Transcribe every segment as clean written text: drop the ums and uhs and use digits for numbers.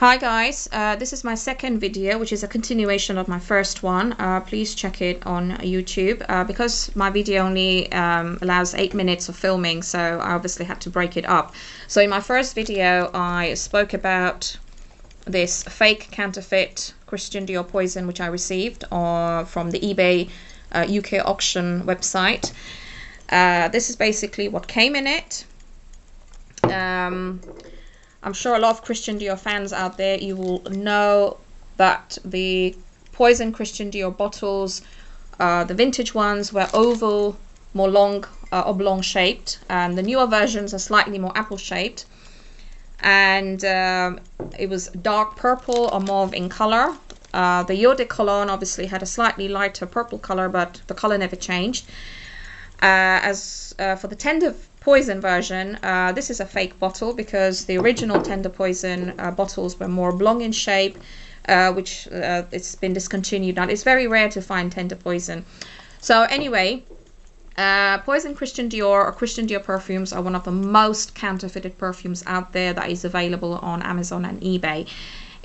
Hi guys, this is my second video, which is a continuation of my first one. Please check it on YouTube because my video only allows 8 minutes of filming, so I obviously had to break it up. So in my first video I spoke about this fake counterfeit Christian Dior Poison which I received from the eBay UK auction website. This is basically what came in it. I'm sure a lot of Christian Dior fans out there, you will know that the Poison Christian Dior bottles, the vintage ones, were oval, more long, oblong shaped, and the newer versions are slightly more apple shaped, and it was dark purple or mauve in color. The Eau de Cologne obviously had a slightly lighter purple color, but the color never changed. As for the Tender Poison version, this is a fake bottle because the original Tender Poison bottles were more oblong in shape, which it's been discontinued now. It's very rare to find Tender Poison. So anyway, Poison Christian Dior or Christian Dior perfumes are one of the most counterfeited perfumes out there that is available on Amazon and eBay.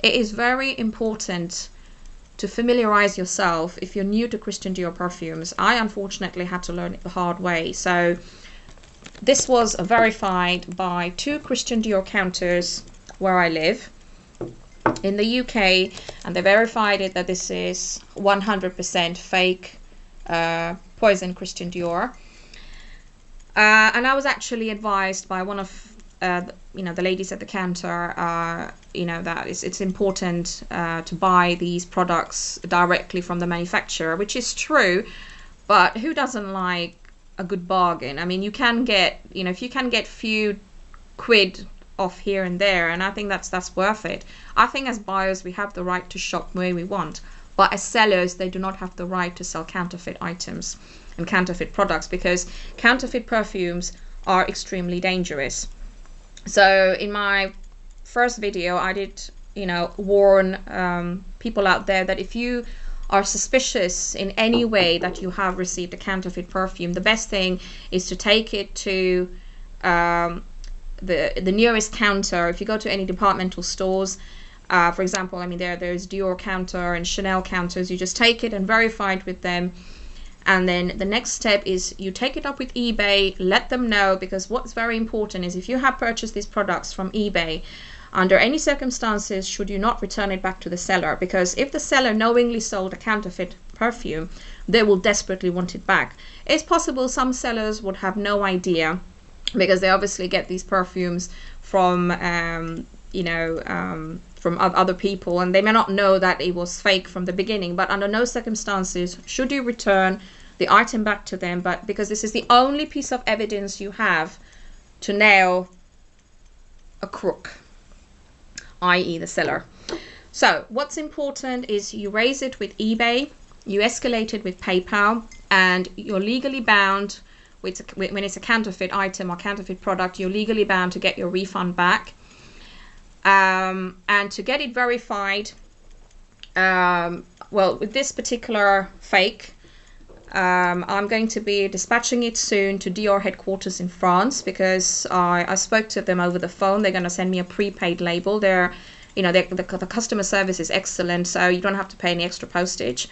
It is very important to familiarize yourself if you're new to Christian Dior perfumes. I unfortunately had to learn it the hard way. So this was verified by 2 Christian Dior counters where I live in the UK, and they verified it that this is 100% fake Poison Christian Dior. And I was actually advised by one of the ladies at the counter, that it's important to buy these products directly from the manufacturer, which is true, but who doesn't like a good bargain? I mean, you can get, if you can get few quid off here and there, and I think that's worth it. I think as buyers we have the right to shop where we want, but as sellers they do not have the right to sell counterfeit items and counterfeit products, because counterfeit perfumes are extremely dangerous. So in my first video I did warn people out there that if you are suspicious in any way that you have received a counterfeit perfume, the best thing is to take it to the nearest counter. If you go to any departmental stores, for example, there's Dior counter and Chanel counters, you just take it and verify it with them. And then the next step is you take it up with eBay, let them know, because what's very important is if you have purchased these products from eBay, under any circumstances should you not return it back to the seller, because if the seller knowingly sold a counterfeit perfume, they will desperately want it back. It's possible some sellers would have no idea, because they obviously get these perfumes from from other people, and they may not know that it was fake from the beginning. But under no circumstances should you return the item back to them, but because this is the only piece of evidence you have to nail a crook, i.e. the seller. So what's important is you raise it with eBay, you escalate it with PayPal, and you're legally bound when it's a counterfeit item or counterfeit product, you're legally bound to get your refund back. And to get it verified, well, with this particular fake, I'm going to be dispatching it soon to Dior headquarters in France, because I spoke to them over the phone. They're going to send me a prepaid label. The customer service is excellent, so you don't have to pay any extra postage.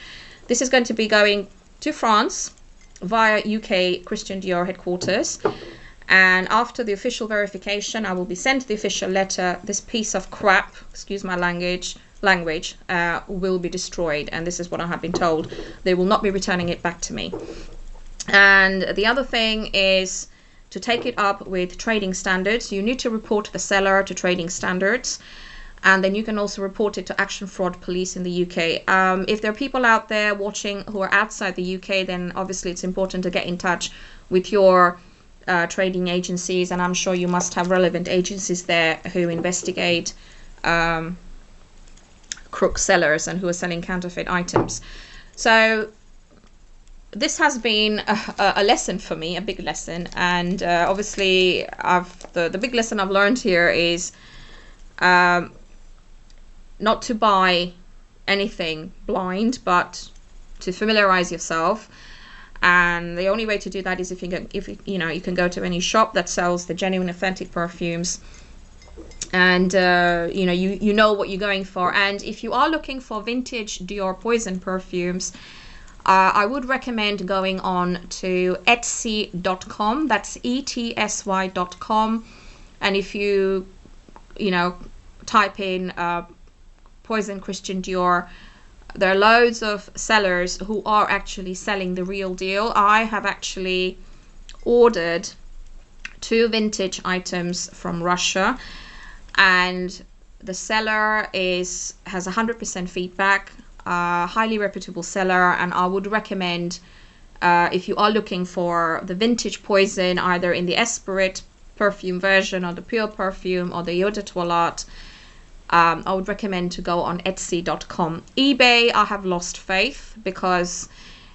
This is going to be going to France via UK Christian Dior headquarters, and after the official verification I will be sent the official letter. This piece of crap, excuse my language, will be destroyed, and this is what I have been told. They will not be returning it back to me. And the other thing is to take it up with trading standards. You need to report the seller to trading standards, and then you can also report it to Action Fraud Police in the UK. If there are people out there watching who are outside the UK, then obviously it's important to get in touch with your trading agencies, and I'm sure you must have relevant agencies there who investigate crook sellers and who are selling counterfeit items. So this has been a lesson for me, a big lesson, and obviously the big lesson I've learned here is not to buy anything blind, but to familiarize yourself. And the only way to do that is if you can go to any shop that sells the genuine authentic perfumes, and you know what you're going for. And if you are looking for vintage Dior Poison perfumes, I would recommend going on to Etsy.com. That's ETSY.com. And if you type in Poison Christian Dior, there are loads of sellers who are actually selling the real deal. I have actually ordered 2 vintage items from Russia, and the seller has 100% feedback, highly reputable seller, and I would recommend, if you are looking for the vintage Poison, either in the Esprit perfume version or the pure perfume or the Eau de Toilette, I would recommend to go on Etsy.com. eBay, I have lost faith because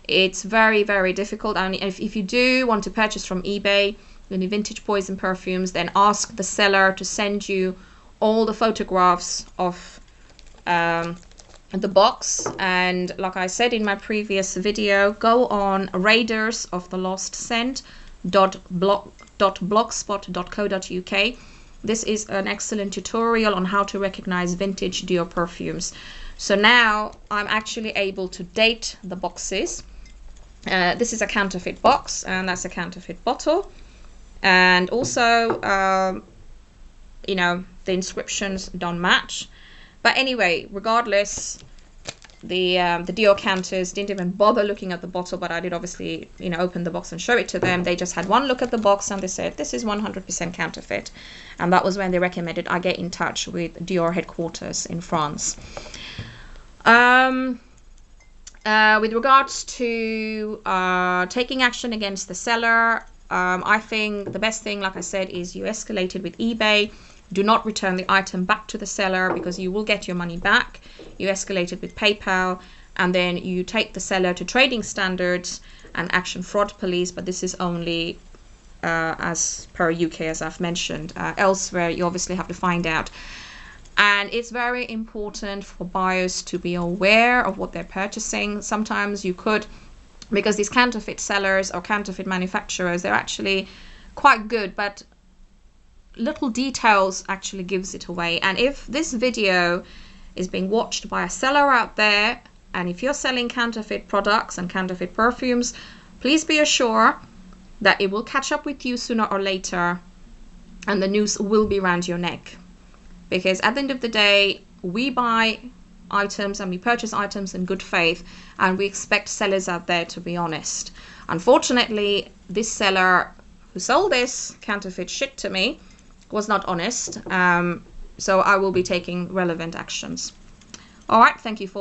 it's very, very difficult. And if you do want to purchase from eBay any vintage Poison perfumes, then ask the seller to send you all the photographs of the box. And like I said in my previous video, go on raidersofthelost.blogspot.co.uk. This is an excellent tutorial on how to recognize vintage Dior perfumes. So now I'm actually able to date the boxes. This is a counterfeit box, and that's a counterfeit bottle. And also, the inscriptions don't match. But anyway, regardless, the Dior counters didn't even bother looking at the bottle, but I did obviously, open the box and show it to them. They just had one look at the box and they said, this is 100% counterfeit. And that was when they recommended I get in touch with Dior headquarters in France. With regards to taking action against the seller, I think the best thing, like I said, is you escalate it with eBay. Do not return the item back to the seller because you will get your money back. You escalate it with PayPal, and then you take the seller to trading standards and action fraud police. But this is only as per UK, as I've mentioned. Elsewhere, you obviously have to find out. And it's very important for buyers to be aware of what they're purchasing. Sometimes you could, because these counterfeit sellers or counterfeit manufacturers, they're actually quite good, but little details actually gives it away. And if this video is being watched by a seller out there, and if you're selling counterfeit products and counterfeit perfumes, please be assured that it will catch up with you sooner or later, and the noose will be around your neck. Because at the end of the day, we buy items and we purchase items in good faith, and we expect sellers out there to be honest. Unfortunately, this seller who sold this counterfeit shit to me was not honest, so I will be taking relevant actions. All right, thank you for watching.